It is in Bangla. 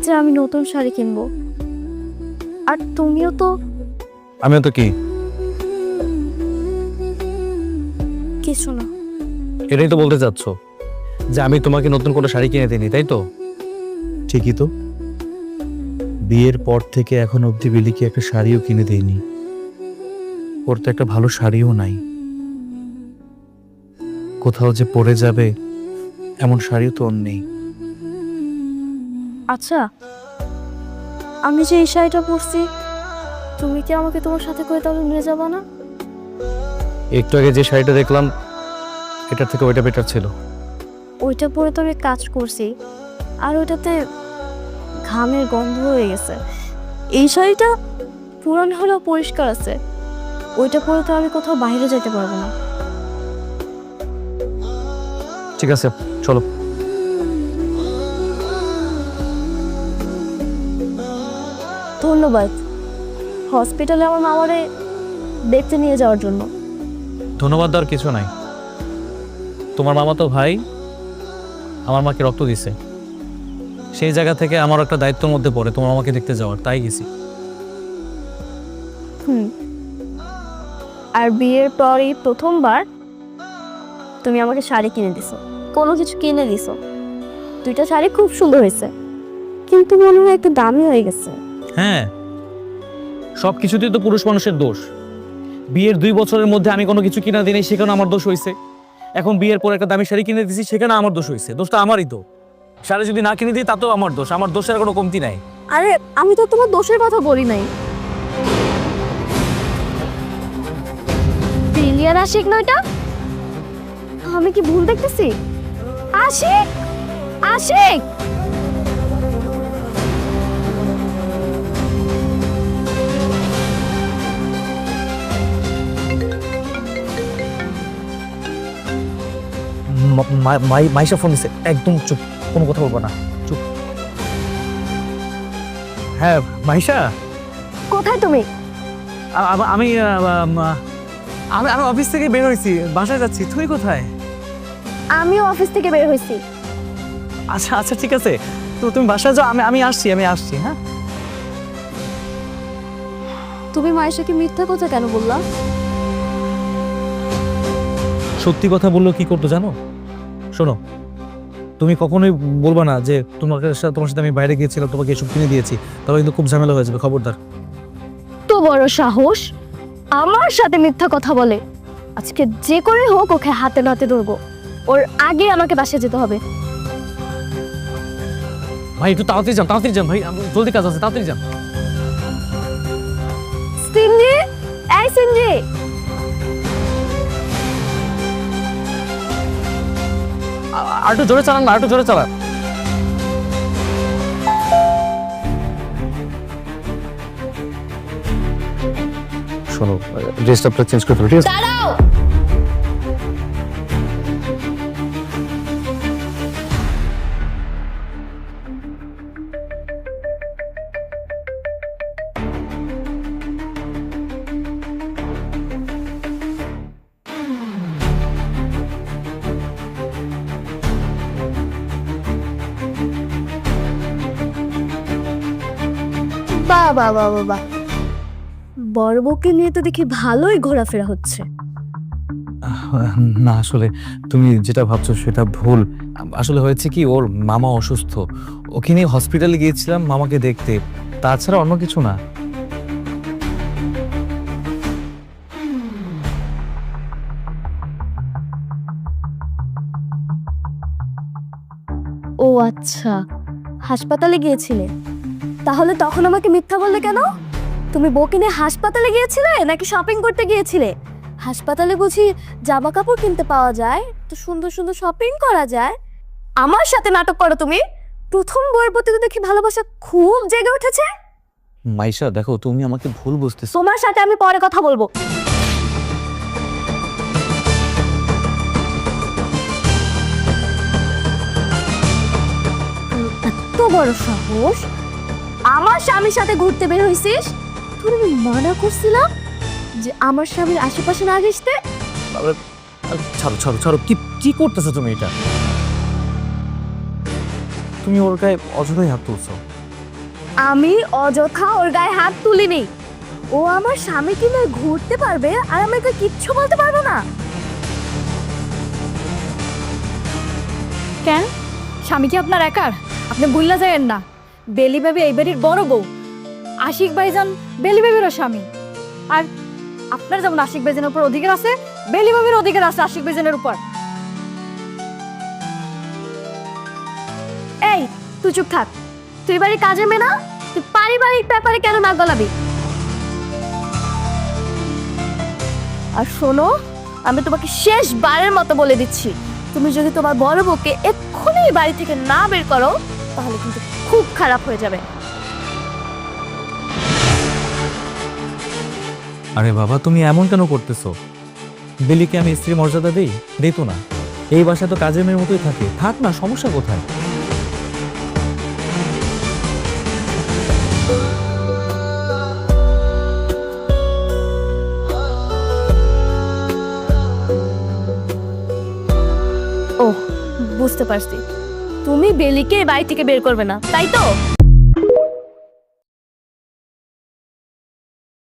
যে আমি নতুন শাড়ি কিনবো, আর তুমিও তো। আমিও তো কি কিছু না। এটাই তো বলতে চাচ্ছ যে আমি তোমাকে নতুন করে শাড়ি কিনে দিইনি, তাই তো? ঠিকই তো, বিয়ের পর থেকে এখন অবধি বিলিকে একটা শাড়িও কিনে দেয়নি। ওর তো একটা ভালো শাড়িও নাই, কোথাও যে পরে যাবে এমন শাড়িও তো ওর নেই। আচ্ছা, আমি যে এই শাড়িটা পরছি, তুমি কি আমাকে তোমার সাথে করে তাহলে নিয়ে যাবা না? একটু আগে যে শাড়িটা দেখলাম এটার থেকে ওইটা বেটার ছিল। ওইটা পরে তো আমি কাজ করছি, আর ওইটাতে ঘামের গন্ধ হয়ে গেছে। এই শাড়িটা পুরান হলেও পরিষ্কার আছে, ওইটা পরে তো আমি কোথাও বাইরে যেতে পারবো না। ঠিক আছে, চলো। ধন্যবাদ হসপিটালে আমার মামারে দেখতে নিয়ে যাওয়ার জন্য। ধন্যবাদ দেওয়ার কিছু নাই। তোমার মামা তো ভাই আমার মাকে রক্ত দিছে, সেই জায়গা থেকে আমার একটা দায়িত্বের মধ্যে পড়ে তোমার মামাকে দেখতে যাওয়ার, তাই গেছি। আর বিয়ের পরই প্রথমবার তুমি আমাকে শাড়ি কিনে দিছো, কোনো কিছু কিনে দিছো। দুইটা শাড়ি খুব সুন্দর হয়েছে, কিন্তু মনে হয় একটু দামি হয়ে গেছে। হ্যাঁ, সব কিছুতেই তো পুরুষ মানুষের দোষ। বিয়ের 2 বছরের মধ্যে আমি কোনো কিছু কিনা দিই নাই, সেখানে আমার দোষ হয়েছে। এখন বিয়ের পর একটা দামি শাড়ি কিনে দিয়েছি, সেখানে আমার দোষ হয়েছে। দোষটা আমারই তো। শাড়ি যদি না কিনে দিই তাতেও আমার দোষ, আমার দোষের কোনো কমতি নাই। আরে আমি তো তোমার দোষের কথা বলি নাই। বিলিয়ার আশিক নয়টা, আমি কি ভুল দেখতেছি? আশিক, আশিক। মাইশা ফোন দিছে, একদম চুপ, কোনো কথা বলবো না, চুপ। হ্যাঁ মাইশা, কোথায় তুমি? আমি আমি আমি অফিস থেকে বের হয়েছি, বাসায় যাচ্ছি। তুই কোথায়? আমিও অফিস থেকে বের হয়েছি। আচ্ছা আচ্ছা, ঠিক আছে, তো তুমি বাসায় যাও, আমি আসছি। হ্যাঁ, তুমি মায়ের সাথে মিথ্যা কথা কেন বললা? সত্যি কথা বললো কি করতো জানো? শোনো, তুমি কখনোই বলবা না যে তোমার সাথে আমি বাইরে গিয়েছিলাম, তোমাকে এসব কিনে দিয়েছি, তবে কিন্তু খুব ঝামেলা হয়ে যাবে, খবরদার। তো বড় সাহস আমার সাথে মিথ্যা কথা বলে। আজকে যে করে হোক ওকে হাতে নাতে ধরবো, ওর আগে আমাকে বাসায় যেতে হবে। ভাই একটু তাড়াতাড়ি যান ভাই, জলদি কাজ আছে, তাড়াতাড়ি যান। সিনজি, এই সিনজি। আর একটু জোরে চালান না, আর একটু জোরে চালান। শোনো, ড্রেসটা আপনার চেঞ্জ করতে হবে, ঠিক আছে? দাঁড়াও। বাবা বাবা বাবা, বড় বউকে নিয়ে তো দেখি ভালোই ঘোরাফেরা হচ্ছে। না আসলে তুমি যেটা ভাবছো সেটা ভুল। আসলে হয়েছে কি, ওর মামা অসুস্থ, ওকে নিয়ে হসপিটালে গিয়েছিলাম মামাকে দেখতে, তাছাড়া অন্য কিছু না। ও আচ্ছা, হাসপাতালে গিয়েছিলে? তাহলে তখন আমাকে মিথ্যা বললে কেন? তুমি বউকে নিয়ে হাসপাতালে গিয়েছিলে নাকি শপিং করতে গিয়েছিলে? হাসপাতালে বুঝি জামা কাপড় কিনতে পাওয়া যায়, তো সুন্দর সুন্দর শপিং করা যায়। আমার সাথে নাটক করো তুমি। প্রথম বউয়ের প্রতি তো দেখি ভালোবাসা খুব জেগে উঠেছে। মাইশা দেখো, তুমি আমাকে ভুল বুঝতেছো। তোমার সাথে আমি পরে কথা বলবো। এত বড় সাহস, আমার স্বামীর সাথে ঘুরতে বের হইছিস? তোর আমি মানা করছিলাম যে আমার স্বামীর আশেপাশে না ঘেসতে। ছাড়ো, কি কি করতেছো তুমি? এটা তুমি ওর গায়ে অযথাই হাত তুলছো। আমি অযথা ওর গায়ে হাত তুলিনি। ও আমার স্বামীকে নিয়ে ঘুরতে পারবে আর আমাকে কিচ্ছু বলতে পারবে না। কেন? স্বামী কি আপনার একার? আপনি ভুললা যায়েন না, বেলি বেবি এই বাড়ির বড় বউ। আশিক ভাইজান বেলি বেবিরও স্বামী। আর আপনার যেমন আশিক ভাইজানের উপর অধিকার আছে, বেলি বেবির অধিকার আছে আশিক ভাইজানের উপর। এই তুই চুপ থাক। তুই বাড়ির কাজের মেয়ে না? তুই পারিবারিক ব্যাপারে কেন নাক গলাবি? আর শোনো, আমি তোমাকে শেষবারের মতো বলে দিচ্ছি, তুমি যদি তোমার বড় বউকে এক্ষুনি এই বাড়ি থেকে না বের করো তাহলে কিন্তু খুব খারাপ হয়ে যাবে। আরে বাবা, তুমি এমন কেন করতেছো? বেলিকে আমি স্ত্রী মর্যাদা দেই তো না। এই বাসায় তো কাজের মেয়ের মতোই থাকে, থাক না, সমস্যা কোথায়? ও বুঝতে পারছি, তুমি বেলিকে এই বাড়ি থেকে বের করবে না, তাই তো?